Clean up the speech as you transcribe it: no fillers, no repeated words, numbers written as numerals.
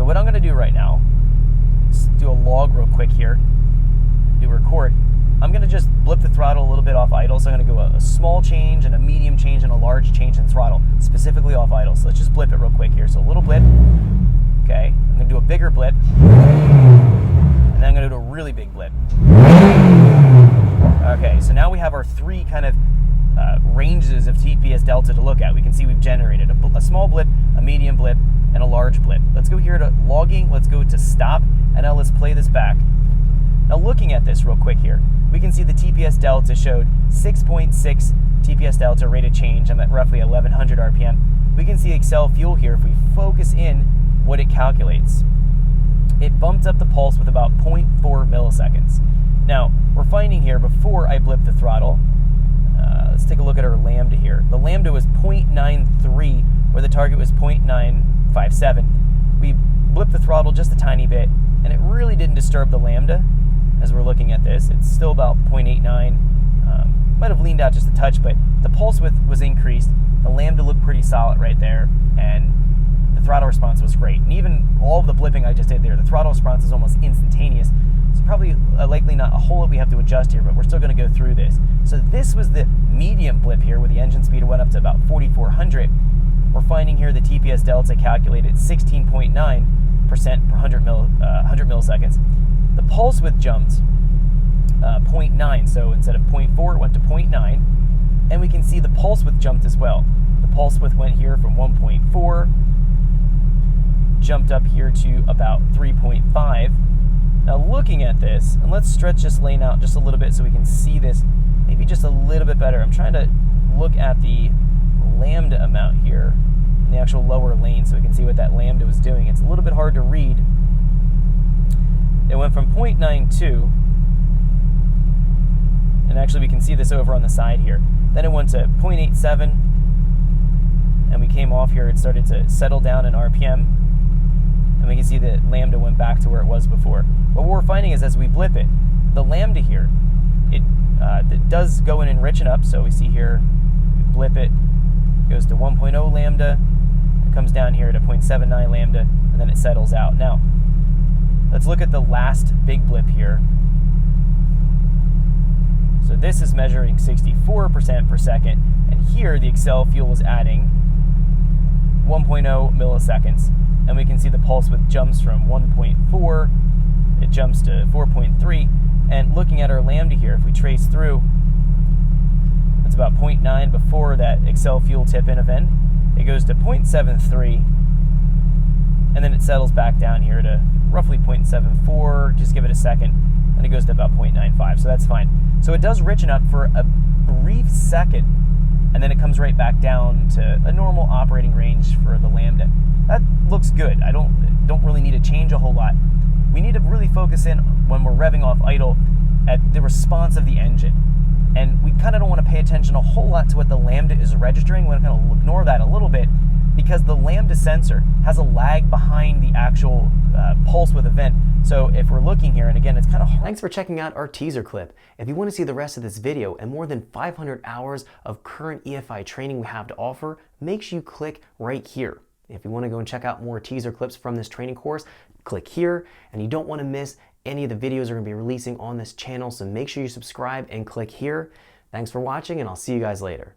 what I'm gonna do right now, let's do a log real quick here, do record. I'm gonna just blip the throttle a little bit off idle, so I'm gonna go a small change and a medium change and a large change in throttle, specifically off idle. So let's just blip it real quick here. So a little blip, okay. I'm gonna do a bigger blip, and then I'm gonna do a really big blip. Okay, so now we have our three kind of ranges of TPS delta to look at. We can see we've generated a small blip, a medium blip, and a large blip. Let's go here to logging, let's go to stop, and now let's play this back. Now looking at this real quick here, we can see the TPS delta showed 6.6 TPS delta rate of change. I'm at roughly 1100 RPM. We can see Excel Fuel here, if we focus in what it calculates. It bumped up the pulse with about 0.4 milliseconds. Now, we're finding here, before I blip the throttle, let's take a look at our lambda here. The lambda was 0.93, where the target was 0.957. We blipped the throttle just a tiny bit, and it really didn't disturb the lambda. As we're looking at this, it's still about 0.89. Might have leaned out just a touch, but the pulse width was increased. The lambda looked pretty solid right there, and the throttle response was great. And even all of the blipping I just did there, the throttle response is almost instantaneous. It's probably likely not a whole lot we have to adjust here, but we're still going to go through this. So this was the medium blip here, where the engine speed went up to about 4,400. We're finding here the TPS delta calculated 16.9% per 100 milliseconds. The pulse width jumped 0.9, so instead of 0.4, it went to 0.9, and we can see the pulse width jumped as well. The pulse width went here from 1.4, jumped up here to about 3.5. Now looking at this, and let's stretch this lane out just a little bit so we can see this maybe just a little bit better. I'm trying to look at the lambda amount here in the actual lower lane so we can see what that lambda was doing. It's a little bit hard to read. It went from 0.92, and actually we can see this over on the side here. Then it went to 0.87, and we came off here. It started to settle down in RPM, and we can see that lambda went back to where it was before. But what we're finding is, as we blip it, the lambda here, it does go in enriching up. So we see here, we blip it, goes to 1.0 lambda, it comes down here to 0.79 lambda, and then it settles out. Now, let's look at the last big blip here. So this is measuring 64% per second, and here the Excel Fuel is adding 1.0 milliseconds, and we can see the pulse width jumps from 1.4, it jumps to 4.3, and looking at our lambda here, if we trace through, it's about 0.9 before that Excel Fuel tip-in event. It goes to 0.73, and then it settles back down here to roughly 0.74, just give it a second, and it goes to about 0.95, so that's fine. So it does richen up for a brief second, and then it comes right back down to a normal operating range for the lambda. That looks good. I don't really need to change a whole lot. We need to really focus in when we're revving off idle at the response of the engine. And we kind of don't want to pay attention a whole lot to what the lambda is registering. We're going to ignore that a little bit, because the lambda sensor has a lag behind the actual pulse width event. So if we're looking here, and again, it's kind of hard. Thanks for checking out our teaser clip. If you want to see the rest of this video and more than 500 hours of current EFI training we have to offer, make sure you click right here. If you want to go and check out more teaser clips from this training course, click here, and you don't want to miss any of the videos we're going to be releasing on this channel, so make sure you subscribe and click here. Thanks for watching, and I'll see you guys later.